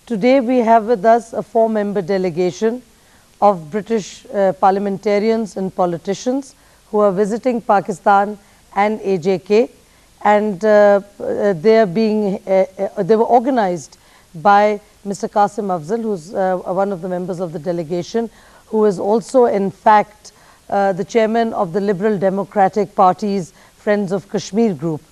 Today we have with us a 4-member delegation of British parliamentarians and politicians who are visiting Pakistan and AJK, and they were organized by Mr. Qassim Afza, who's one of the members of the delegation, who is also in fact the chairman of the Liberal Democratic Party's Friends of Kashmir group.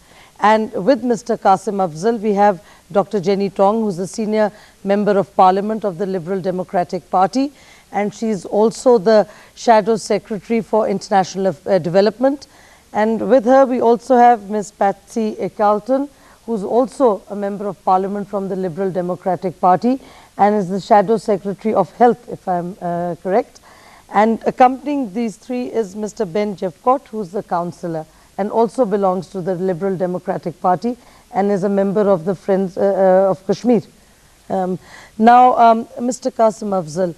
And with Mr. Qassim Afza, we have Dr. Jenny Tong, who's the senior member of parliament of the Liberal Democratic Party, and she's also the shadow secretary for international development. And with her we also have Ms. Patsy Carlton, who's also a member of parliament from the Liberal Democratic Party and is the shadow secretary of health, if I'm correct. And accompanying these three is Mr. Ben Jeffcott, who's the councillor and also belongs to the Liberal Democratic Party and is a member of the Friends of Kashmir. Mr. Qassim Afza,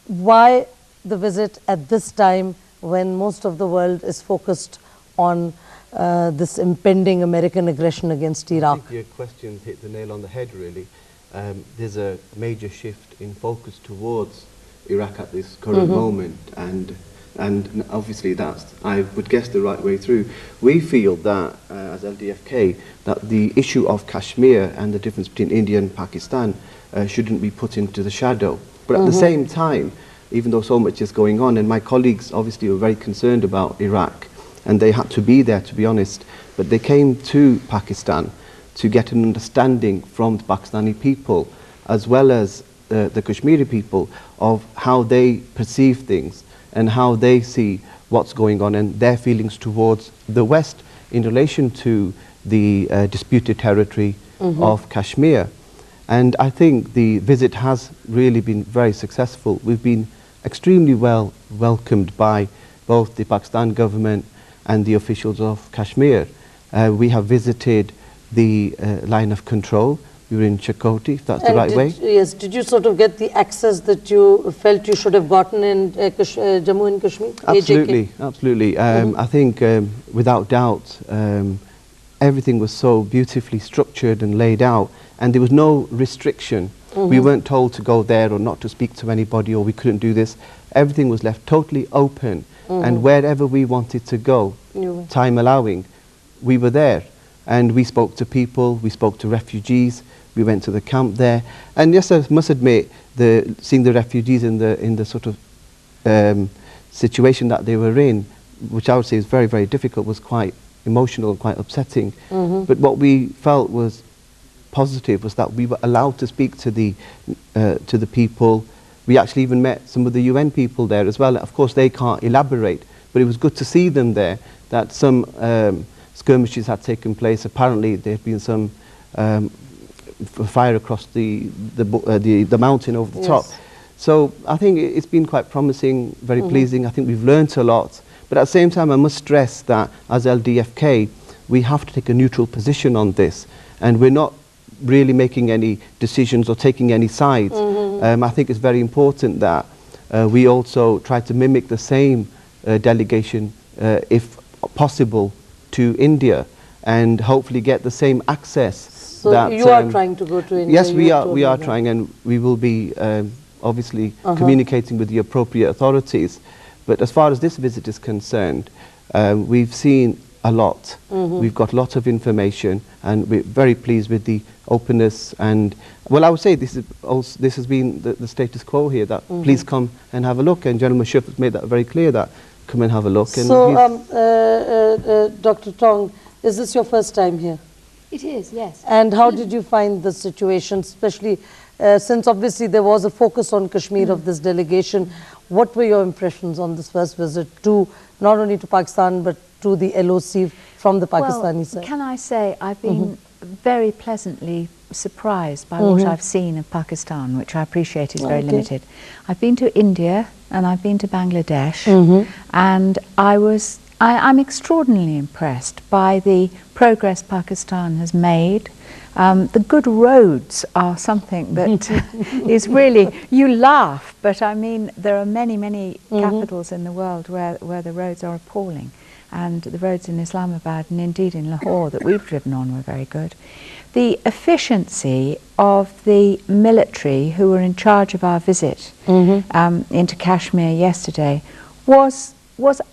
why the visit at this time when most of the world is focused on this impending American aggression against Iraq? I think your questions hit the nail on the head, really. There's a major shift in focus towards Iraq at this current moment, and obviously that's, I would guess, the right way through. We feel that, as LDFK, that the issue of Kashmir and the difference between India and Pakistan shouldn't be put into the shadow. But at the same time, even though so much is going on, and my colleagues obviously were very concerned about Iraq, and they had to be there, to be honest, but they came to Pakistan to get an understanding from the Pakistani people, as well as the Kashmiri people, of how they perceive things and how they see what's going on and their feelings towards the West in relation to the disputed territory of Kashmir. And I think the visit has really been very successful. We've been extremely well welcomed by both the Pakistan government and the officials of Kashmir. We have visited the line of control. We were in Chakoti, if that's the right way. Yes, did you sort of get the access that you felt you should have gotten in Jammu and Kashmir? Absolutely, absolutely. I think without doubt, everything was so beautifully structured and laid out, and there was no restriction. We weren't told to go there or not to speak to anybody, or we couldn't do this. Everything was left totally open, and wherever we wanted to go, time allowing, we were there. And we spoke to people, we spoke to refugees, we went to the camp there. And yes, I must admit, seeing the refugees in the sort of situation that they were in, which I would say is very, very difficult, was quite emotional and quite upsetting. But what we felt was positive was that we were allowed to speak to the people. We actually even met some of the UN people there as well. Of course, they can't elaborate, but it was good to see them there, that some skirmishes had taken place. Apparently there had been some fire across the mountain over the top. So I think it's been quite promising, very pleasing. I think we've learnt a lot. But at the same time, I must stress that as LDFK, we have to take a neutral position on this. And we're not really making any decisions or taking any sides. I think it's very important that we also try to mimic the same delegation, if possible, to India, and hopefully get the same access. So that you are trying to go to India? Yes, we are trying, and we will be obviously communicating with the appropriate authorities. But as far as this visit is concerned, we've seen a lot. We've got a lot of information, and we're very pleased with the openness. And well, I would say this has been the status quo here, that please come and have a look. And General Musharraf has made that very clear, that come and have a look. And so, Dr. Tong, is this your first time here? It is, yes. And how did you find the situation, especially since obviously there was a focus on Kashmir of this delegation? What were your impressions on this first visit to, not only to Pakistan, but to the LOC from the Pakistani side? Can I say I've been very pleasantly surprised by what I've seen of Pakistan, which I appreciate is very limited. I've been to India and I've been to Bangladesh, and I'm extraordinarily impressed by the progress Pakistan has made. The good roads are something that is really, you laugh, but I mean there are many, many capitals in the world where the roads are appalling. And the roads in Islamabad and indeed in Lahore that we've driven on were very good. the efficiency of the military who were in charge of our visit into Kashmir yesterday was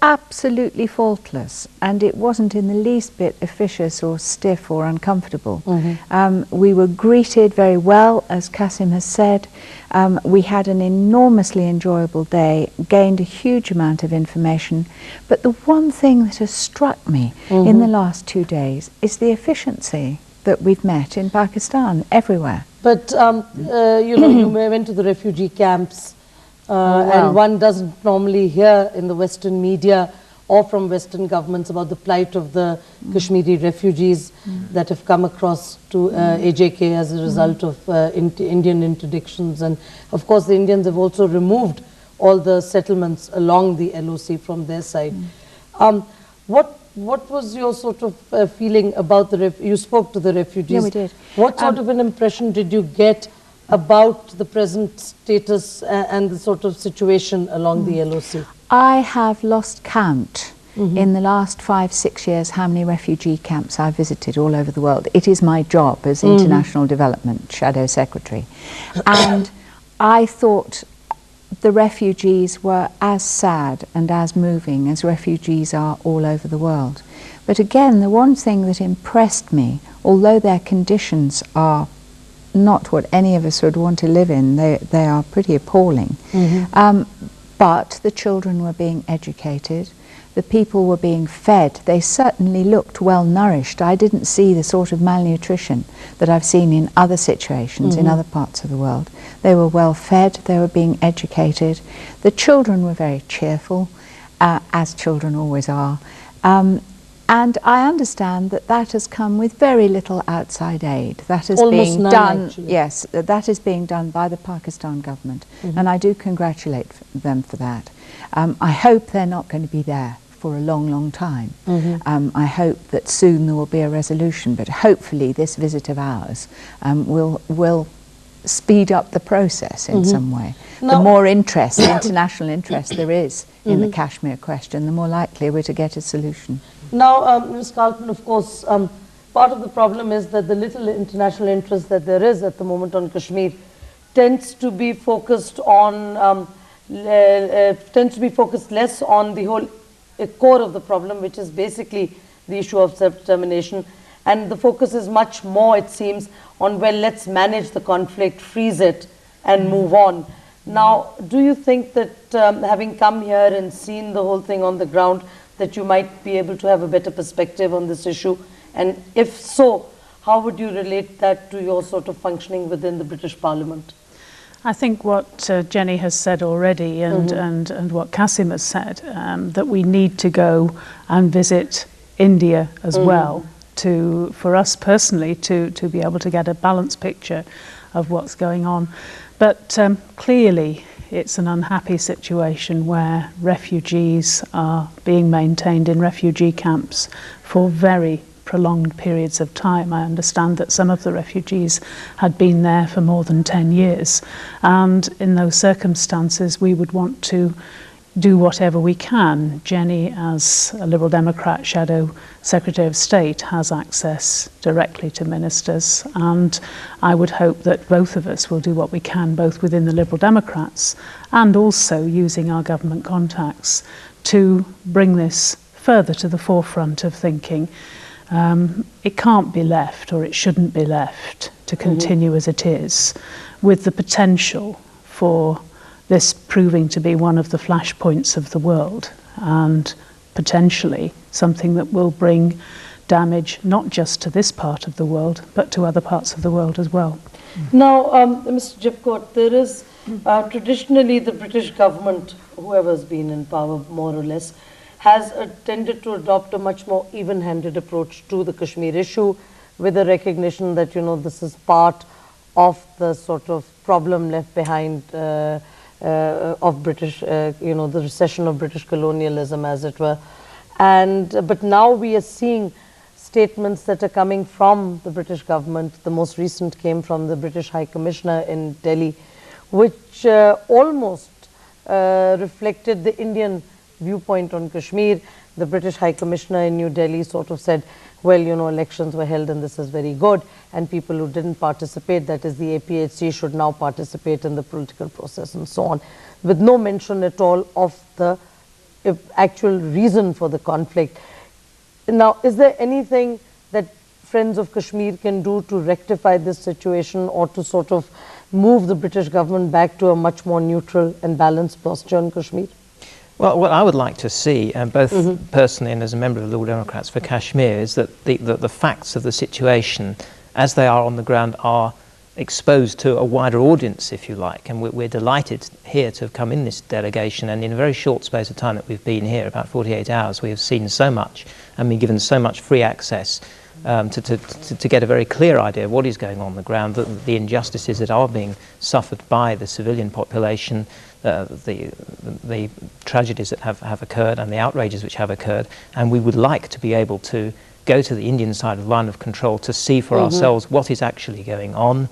absolutely faultless, and it wasn't in the least bit officious or stiff or uncomfortable. We were greeted very well, as Qassim has said. We had an enormously enjoyable day, gained a huge amount of information, but the one thing that has struck me in the last 2 days is the efficiency that we've met in Pakistan everywhere. But you know, you went to the refugee camps, and one doesn't normally hear in the Western media or from Western governments about the plight of the Kashmiri refugees that have come across to AJK as a result of Indian interdictions. And of course the Indians have also removed all the settlements along the LOC from their side. What was your sort of feeling about the you spoke to the refugees? Yeah, we did. What sort of an impression did you get about the present status and the sort of situation along the LOC? I have lost count in the last 5-6 years how many refugee camps I've visited all over the world. It is my job as International Development Shadow Secretary. And I thought the refugees were as sad and as moving as refugees are all over the world. But again, the one thing that impressed me, although their conditions are not what any of us would want to live in, they are pretty appalling, but the children were being educated, the people were being fed, they certainly looked well nourished. I didn't see the sort of malnutrition that I've seen in other situations in other parts of the world. They were well fed, they were being educated, the children were very cheerful, as children always are, and I understand that that has come with very little outside aid. That is being done, yes, that is being done by the Pakistan government, and I do congratulate them for that. I hope they're not going to be there for a long, long time. I hope that soon there will be a resolution, but hopefully this visit of ours will speed up the process in some way. The more interest, international interest there is in the Kashmir question, the more likely we're to get a solution. Now, Ms. Carlton, of course, part of the problem is that the little international interest that there is at the moment on Kashmir tends to be focused on, less on the whole core of the problem, which is basically the issue of self-determination. And the focus is much more, it seems, on, well, let's manage the conflict, freeze it, and move on. Now, do you think that having come here and seen the whole thing on the ground, that you might be able to have a better perspective on this issue? And if so, how would you relate that to your sort of functioning within the British Parliament? I think what Jenny has said already and what Qassim has said, that we need to go and visit India as well, for us personally to be able to get a balanced picture of what's going on. But clearly it's an unhappy situation where refugees are being maintained in refugee camps for very prolonged periods of time. I understand that some of the refugees had been there for more than 10 years, and in those circumstances we would want to do whatever we can. Jenny, as a Liberal Democrat Shadow Secretary of State, has access directly to ministers, and I would hope that both of us will do what we can, both within the Liberal Democrats and also using our government contacts, to bring this further to the forefront of thinking. It can't be left, or it shouldn't be left, to continue as it is, with the potential for this proving to be one of the flashpoints of the world, and potentially something that will bring damage not just to this part of the world, but to other parts of the world as well. Now, Mr. Jipcoat, there is traditionally the British government, whoever's been in power more or less, has tended to adopt a much more even-handed approach to the Kashmir issue, with a recognition that, you know, this is part of the sort of problem left behind of British, you know, the recession of British colonialism, as it were. And but now we are seeing statements that are coming from the British government. The most recent came from the British High Commissioner in Delhi, which almost reflected the Indian viewpoint on Kashmir. The British High Commissioner in New Delhi sort of said, well, you know, elections were held and this is very good, and people who didn't participate, that is the APHC, should now participate in the political process and so on, with no mention at all of the actual reason for the conflict. Now, is there anything that Friends of Kashmir can do to rectify this situation, or to sort of move the British government back to a much more neutral and balanced posture in Kashmir? Well, what I would like to see, both personally and as a member of the Liberal Democrats for Kashmir, is that the facts of the situation as they are on the ground are exposed to a wider audience, if you like. And we're delighted here to have come in this delegation, and in a very short space of time that we've been here, about 48 hours, we have seen so much and been given so much free access to get a very clear idea of what is going on the ground, the injustices that are being suffered by the civilian population, the tragedies that have occurred and the outrages which have occurred. And we would like to be able to go to the Indian side of the line of control to see for ourselves what is actually going on,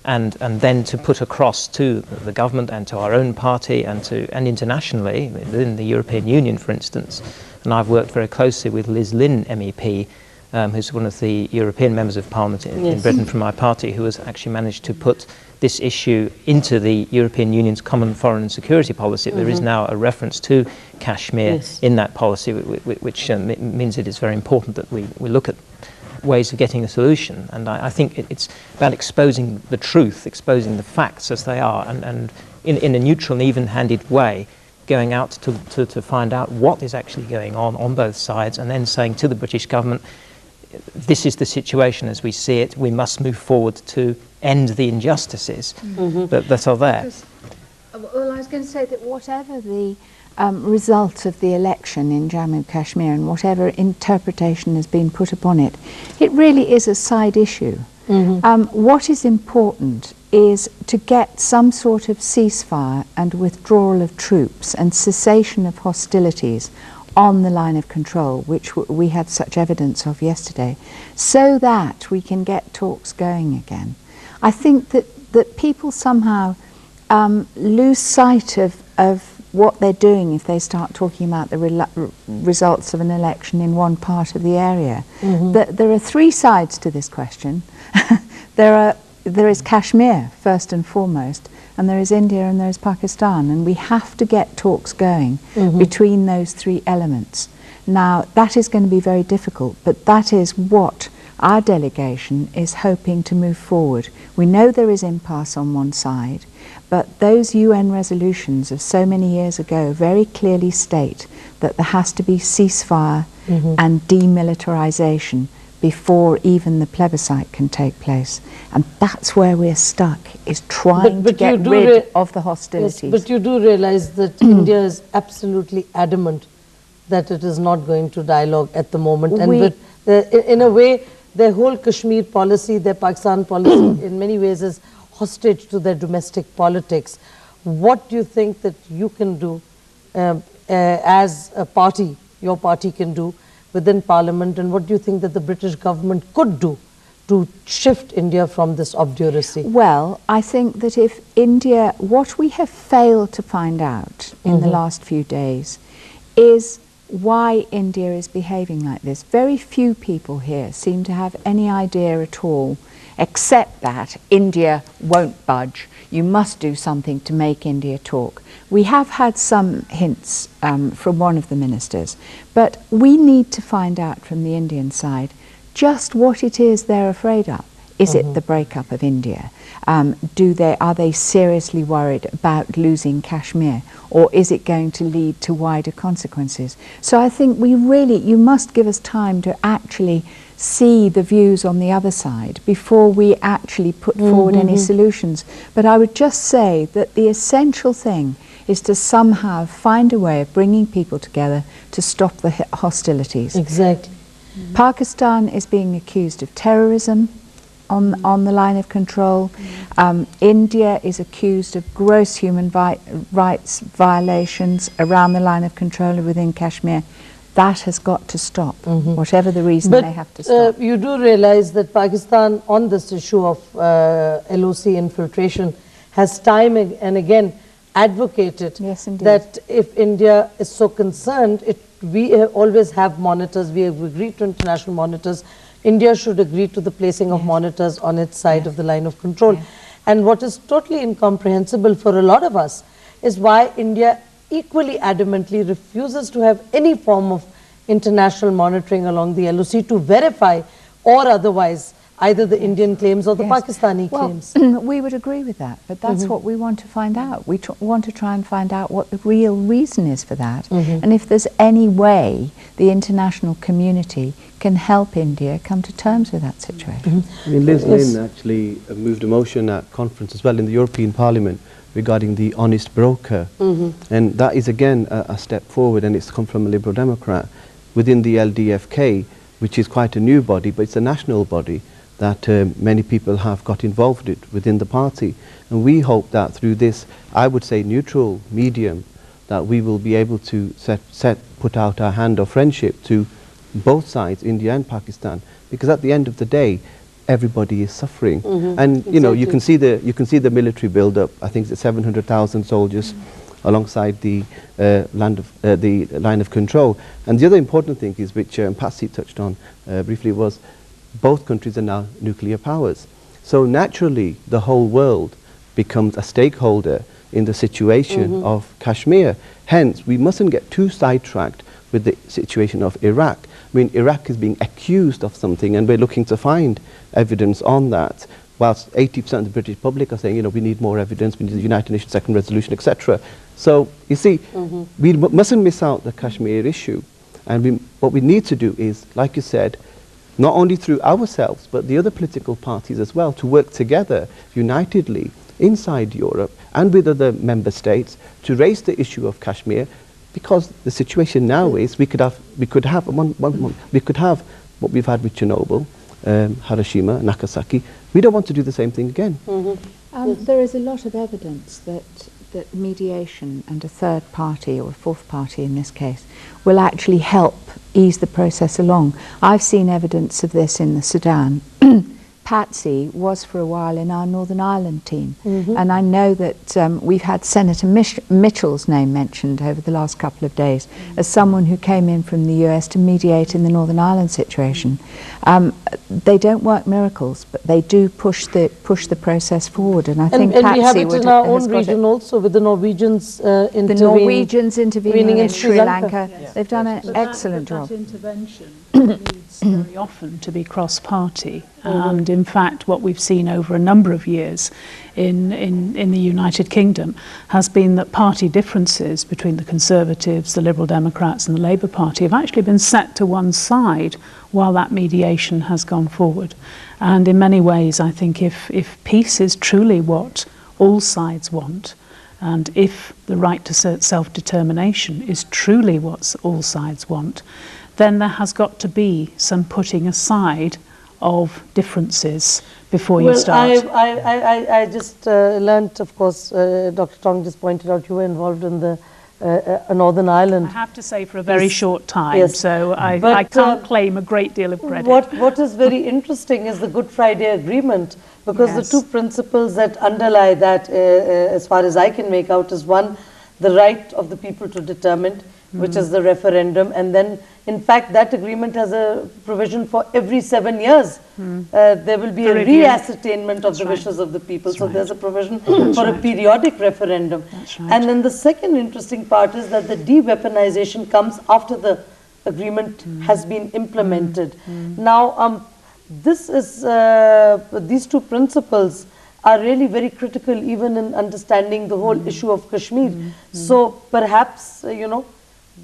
and then to put across to the government and to our own party and internationally, within the European Union, for instance. And I've worked very closely with Liz Lynn MEP, who's one of the European members of Parliament in Britain from my party, who has actually managed to put this issue into the European Union's common foreign and security policy. There is now a reference to Kashmir in that policy, which means it is very important that we look at ways of getting a solution. And I think it's about exposing the truth, exposing the facts as they are, and in a neutral and even-handed way, going out to find out what is actually going on both sides, and then saying to the British government, this is the situation as we see it, we must move forward to end the injustices that are there. Well, I was going to say that whatever the result of the election in Jammu Kashmir, and whatever interpretation has been put upon it, it really is a side issue. What is important is to get some sort of ceasefire and withdrawal of troops and cessation of hostilities on the line of control, which we had such evidence of yesterday, so that we can get talks going again. I think that people somehow lose sight of what they're doing if they start talking about the results of an election in one part of the area. There are three sides to this question. There is Kashmir, first and foremost, and there is India and there is Pakistan, and we have to get talks going between those three elements. Now, that is going to be very difficult, but that is what our delegation is hoping to move forward. We know there is impasse on one side, but those UN resolutions of so many years ago very clearly state that there has to be ceasefire and demilitarization before even the plebiscite can take place. And that's where we're stuck, is trying to get rid of the hostilities. Yes, but you do realize that India is absolutely adamant that it is not going to dialogue at the moment. And in a way, their whole Kashmir policy, their Pakistan policy, in many ways is hostage to their domestic politics. What do you think that you can do as a party, your party can do within Parliament, and what do you think that the British government could do to shift India from this obduracy? Well, I think that if India, what we have failed to find out in the last few days is why India is behaving like this. Very few people here seem to have any idea at all, except that India won't budge. You must do something to make India talk. We have had some hints from one of the ministers, but we need to find out from the Indian side just what it is they're afraid of. Is it the breakup of India? Are they seriously worried about losing Kashmir? Or is it going to lead to wider consequences? So I think you must give us time to actually see the views on the other side before we actually put forward any solutions. But I would just say that the essential thing is to somehow find a way of bringing people together to stop the hostilities. Exactly. Pakistan is being accused of terrorism on the line of control. India is accused of gross human rights violations around the line of control within Kashmir. That has got to stop, whatever the reason they have to stop. You do realize that Pakistan, on this issue of LOC infiltration, has time and again advocated Yes, indeed. that if India is so concerned, we always have monitors, we have agreed to international monitors. India should agree to the placing of monitors on its side of the line of control. Yes. And what is totally incomprehensible for a lot of us is why India equally adamantly refuses to have any form of international monitoring along the LOC to verify or otherwise either the Indian claims or the Pakistani claims. We would agree with that, but that's what we want to find out. We want to try and find out what the real reason is for that, and if there's any way the international community can help India come to terms with that situation. I mean, Liz Lynn actually moved a motion at conference as well in the European Parliament regarding the honest broker, and that is again a step forward, and it's come from a Liberal Democrat within the LDFK, which is quite a new body, but it's a national body that many people have got involved within the party. And we hope that through this, I would say, neutral medium, that we will be able to put out our hand of friendship to both sides, India and Pakistan, because at the end of the day, everybody is suffering. And you know, you can see the military build-up. I think it's 700,000 soldiers alongside the line of control. And the other important thing is, which Patsy touched on briefly, was both countries are now nuclear powers. So naturally, the whole world becomes a stakeholder in the situation of Kashmir. Hence, we mustn't get too sidetracked with the situation of Iraq. I mean, Iraq is being accused of something, and we're looking to find evidence on that, whilst 80% of the British public are saying, you know, we need more evidence, we need the United Nations Second Resolution, etc. So, you see, we mustn't miss out the Kashmir issue. And what we need to do is, like you said, not only through ourselves, but the other political parties as well, to work together unitedly inside Europe and with other member states to raise the issue of Kashmir, because the situation now is we could have what we've had with Chernobyl, Hiroshima, Nagasaki. We don't want to do the same thing again. There is a lot of evidence that mediation and a third party, or a fourth party in this case, will actually help ease the process along. I've seen evidence of this in the Sudan. Patsy was for a while in our Northern Ireland team, and I know that we've had Senator Mitchell's name mentioned over the last couple of days as someone who came in from the US to mediate in the Northern Ireland situation. They don't work miracles, but they do push the process forward, and I think Patsy we have it in our own region also, with the Norwegians intervening in Sri Lanka. Yes. They've done an excellent job. That intervention needs very often to be cross-party, and in fact what we've seen over a number of years in the United Kingdom has been that party differences between the Conservatives, the Liberal Democrats and the Labour Party have actually been set to one side while that mediation has gone forward. And in many ways, I think if peace is truly what all sides want, and if the right to self-determination is truly what all sides want, then there has got to be some putting aside of differences before you start. I just learnt, of course, Dr. Tong just pointed out you were involved in the Northern Ireland. I have to say for a very short time, so I can't claim a great deal of credit. What is very interesting is the Good Friday Agreement, because the two principles that underlie that, as far as I can make out, is one, the right of the people to determine, which is the referendum, and then in fact that agreement has a provision for every 7 years there will be a re-ascertainment of the wishes of the people. So there's a provision for a periodic referendum. And then the second interesting part is that the de-weaponization comes after the agreement has been implemented. Now this is these two principles are really very critical even in understanding the whole issue of Kashmir. So perhaps, you know,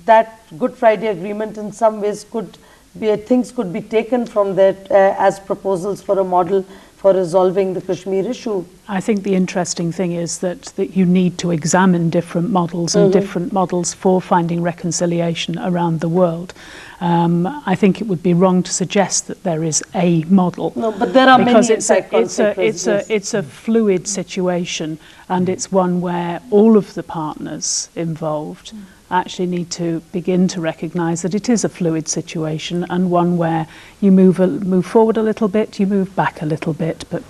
that Good Friday Agreement in some ways could be, things could be taken from that as proposals for a model for resolving the Kashmir issue. I think the interesting thing is that you need to examine different models and different models for finding reconciliation around the world. I think it would be wrong to suggest that there is a model. No, but there are because many it's a fluid situation, and it's one where all of the partners involved actually need to begin to recognise that it is a fluid situation, and one where you move forward a little bit, you move back a little bit, but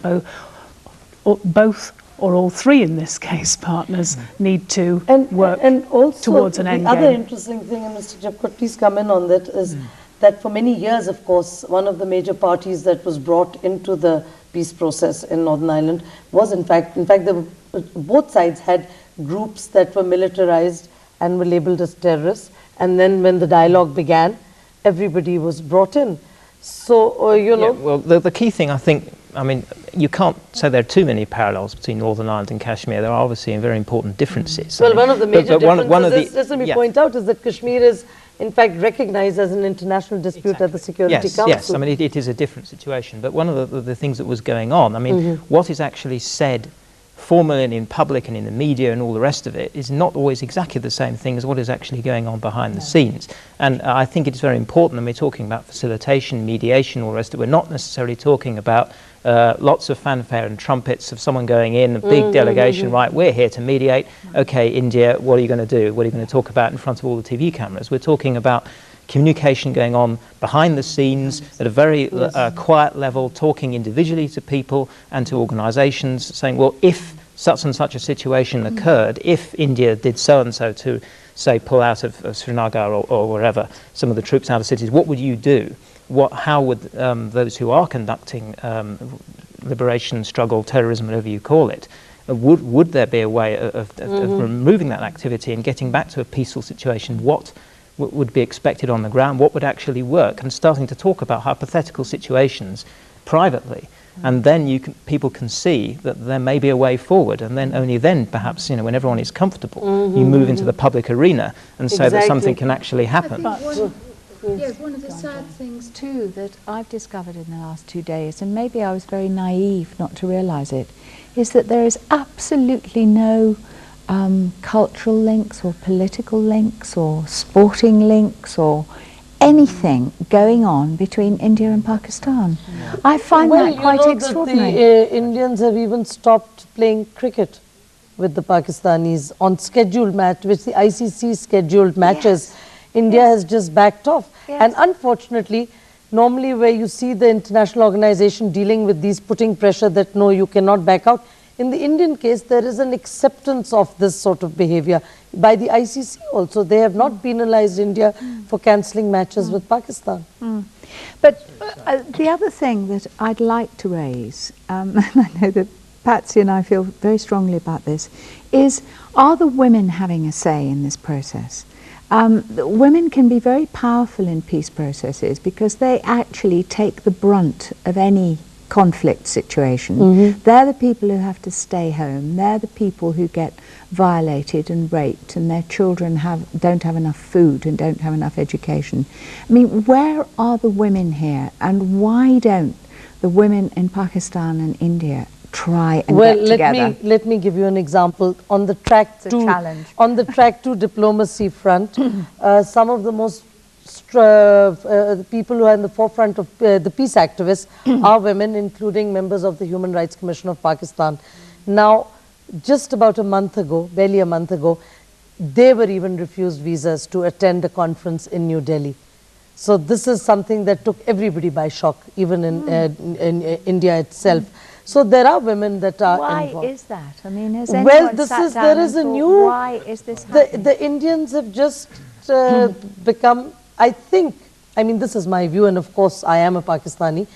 both or all three in this case, partners, need to work and also towards an end the other game. interesting thing, and Mr. Jabkot, please come in on that, is that for many years, of course, one of the major parties that was brought into the peace process in Northern Ireland was in fact there were, both sides had groups that were militarized and were labeled as terrorists, and then when the dialogue began, everybody was brought in. So, you know... Yeah, well, the key thing, I think, I mean, you can't say there are too many parallels between Northern Ireland and Kashmir. There are obviously very important differences. Well, one of the major differences one of is, just let me point out, is that Kashmir is in fact recognized as an international dispute at the Security Council. Yes, I mean, it is a different situation. But one of the things that was going on, I mean, what is actually said formally and in public and in the media and all the rest of it is not always exactly the same thing as what is actually going on behind the scenes. And I think it's very important when we're talking about facilitation, mediation, all the rest of it, we're not necessarily talking about lots of fanfare and trumpets of someone going in, a big delegation, right, we're here to mediate. Okay, India, what are you going to do? What are you going to talk about in front of all the TV cameras? We're talking about communication going on behind the scenes at a very quiet level, talking individually to people and to organisations, saying, well, if such and such a situation occurred, if India did so-and-so to, say, pull out of Srinagar or wherever, some of the troops out of cities, what would you do? How would those who are conducting liberation, struggle, terrorism, whatever you call it, would there be a way of removing that activity and getting back to a peaceful situation? What would be expected on the ground? What would actually work? And starting to talk about hypothetical situations privately. And then people can see that there may be a way forward, and then only then, perhaps, you know, when everyone is comfortable, you move into the public arena and say that something can actually happen. One of the sad things too that I've discovered in the last 2 days, and maybe I was very naive not to realise it, is that there is absolutely no cultural links or political links or sporting links or anything going on between India and Pakistan. I find that quite extraordinary. The Indians have even stopped playing cricket with the Pakistanis on scheduled match, which the ICC scheduled matches. India has just backed off. And unfortunately, normally where you see the international organization dealing with these, putting pressure that no, you cannot back out, in the Indian case, there is an acceptance of this sort of behavior by the ICC also. They have not penalized India for cancelling matches with Pakistan. But the other thing that I'd like to raise, and I know that Patsy and I feel very strongly about this, is, are the women having a say in this process? Women can be very powerful in peace processes because they actually take the brunt of any conflict situation. They're the people who have to stay home. They're the people who get violated and raped, and their children don't have enough food and don't have enough education. I mean, where are the women here, and why don't the women in Pakistan and India try and get together? Let me give you an example. On the track to diplomacy front, some of the most people who are in the forefront of the peace activists are women, including members of the Human Rights Commission of Pakistan. Now, just about a month ago, barely a month ago, they were even refused visas to attend a conference in New Delhi. So this is something that took everybody by shock, even in India itself. So there are women that are involved. Why is that? I mean, has anyone sat down and thought, why is this happening? The Indians have just become, I think, I mean, this is my view, and of course I am a Pakistani,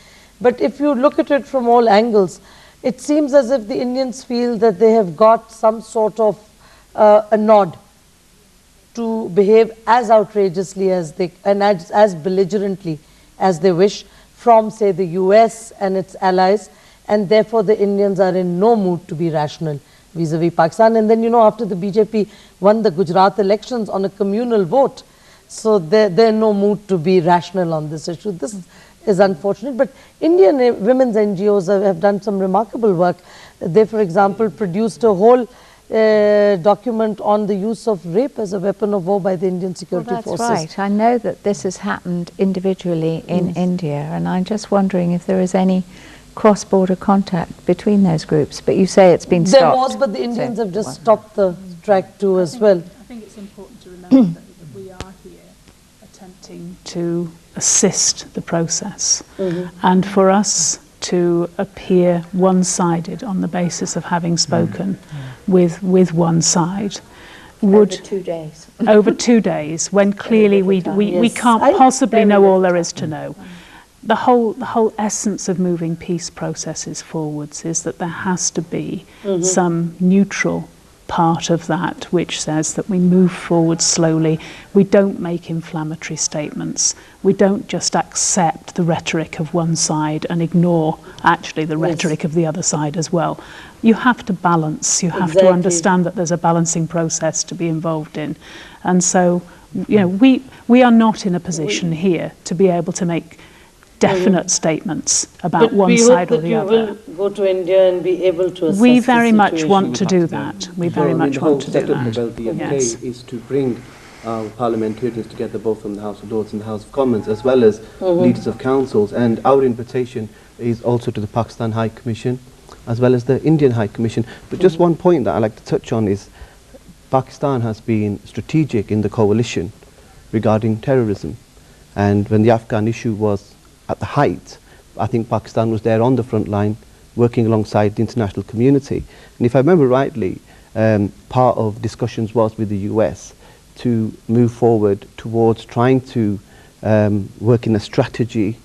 but if you look at it from all angles, it seems as if the Indians feel that they have got some sort of a nod to behave as outrageously as they, and as belligerently as they wish from, say, the US and its allies, and therefore the Indians are in no mood to be rational vis-a-vis Pakistan. And then, you know, after the BJP won the Gujarat elections on a communal vote, so they're in no mood to be rational on this issue. This is unfortunate, but Indian women's NGOs have done some remarkable work. They, for example, produced a whole document on the use of rape as a weapon of war by the Indian security forces. That's right. I know that this has happened individually in India, and I'm just wondering if there is any cross-border contact between those groups. But you say it's been stopped. There was, but the Indians have just stopped the track too as well. I think it's important to remember that we are here attempting to assist the process, and for us to appear one-sided on the basis of having spoken with one side would Over 2 days. over 2 days, when clearly we Yes. can't possibly know all there is to know. The whole essence of moving peace processes forwards is that there has to be some neutral part of that which says that we move forward slowly. We don't make inflammatory statements. We don't just accept the rhetoric of one side and ignore actually the rhetoric of the other side as well. You have to balance. You have to understand that there's a balancing process to be involved in. And so, you know, we are not in a position here to be able to make definite statements about one side or the other. But we hope that you will go to India and be able to assess We the very much situation. want to do that. We very much want to do The whole setup that. of LDMK Yes. is to bring parliamentarians together, both from the House of Lords and the House of Commons, as well as leaders of councils. And our invitation is also to the Pakistan High Commission, as well as the Indian High Commission. But just one point that I'd like to touch on is Pakistan has been strategic in the coalition regarding terrorism. And when the Afghan issue was at the height, I think Pakistan was there on the front line, working alongside the international community. And if I remember rightly, part of discussions was with the US to move forward towards trying to work in a strategy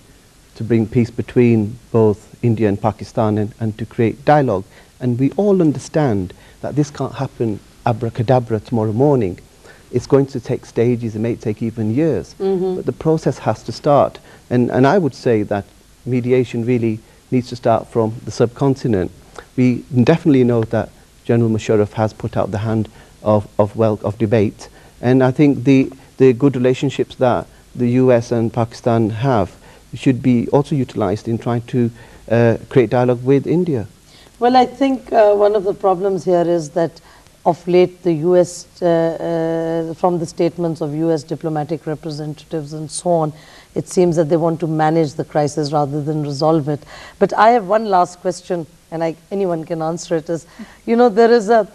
to bring peace between both India and Pakistan and to create dialogue. And we all understand that this can't happen abracadabra tomorrow morning. It's going to take stages, it may take even years, but the process has to start. And I would say that mediation really needs to start from the subcontinent. We definitely know that General Musharraf has put out the hand of debate, and I think the good relationships that the US and Pakistan have should be also utilized in trying to create dialogue with India. Well, I think one of the problems here is that of late the US, from the statements of US diplomatic representatives and so on, it seems that they want to manage the crisis rather than resolve it. But I have one last question, and anyone can answer it, is, you know, there is a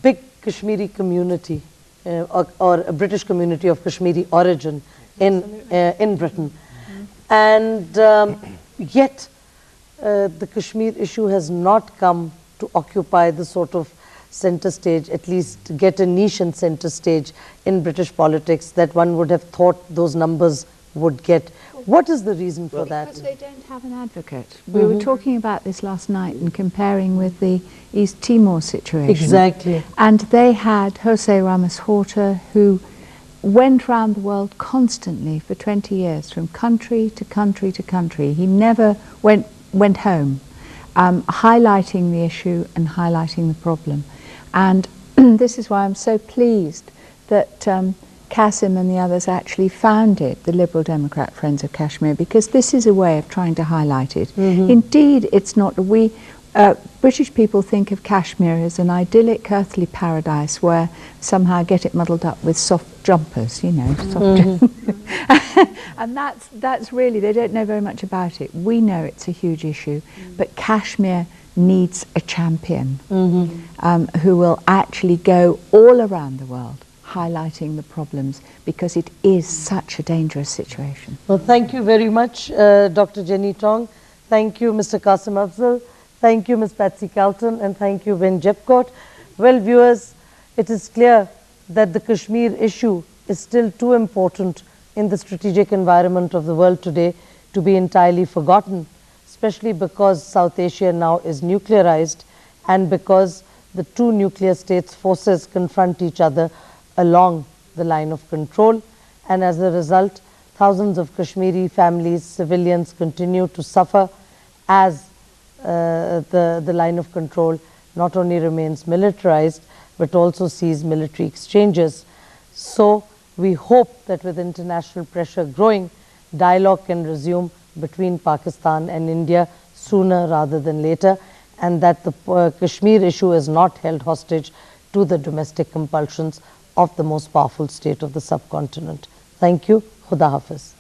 big Kashmiri community or a British community of Kashmiri origin in Britain. And yet the Kashmir issue has not come to occupy the sort of center stage, at least get a niche in center stage in British politics that one would have thought those numbers would get. What is the reason for that? Because they don't have an advocate. We were talking about this last night and comparing with the East Timor situation. Exactly. And they had Jose Ramos Horta, who went round the world constantly for 20 years, from country to country to country. He never went home, highlighting the issue and highlighting the problem. And this is why I'm so pleased that Qassim and the others actually founded the Liberal Democrat Friends of Kashmir, because this is a way of trying to highlight it. Indeed, it's not, British people think of Kashmir as an idyllic earthly paradise where somehow get it muddled up with soft jumpers, you know, and that's really, they don't know very much about it. We know it's a huge issue, but Kashmir needs a champion who will actually go all around the world highlighting the problems, because it is such a dangerous situation. Well, thank you very much, Dr. Jenny Tong. Thank you, Mr. Qassim Afza. Thank you, Ms. Patsy Calton, and thank you, Ben Jepcott. Well, viewers, it is clear that the Kashmir issue is still too important in the strategic environment of the world today to be entirely forgotten, especially because South Asia now is nuclearized and because the two nuclear states' forces confront each other along the line of control, and as a result, thousands of Kashmiri families, civilians continue to suffer as the line of control not only remains militarized but also sees military exchanges. So we hope that with international pressure growing, dialogue can resume between Pakistan and India sooner rather than later, and that the Kashmir issue is not held hostage to the domestic compulsions of the most powerful state of the subcontinent. Thank you. Khuda Hafiz.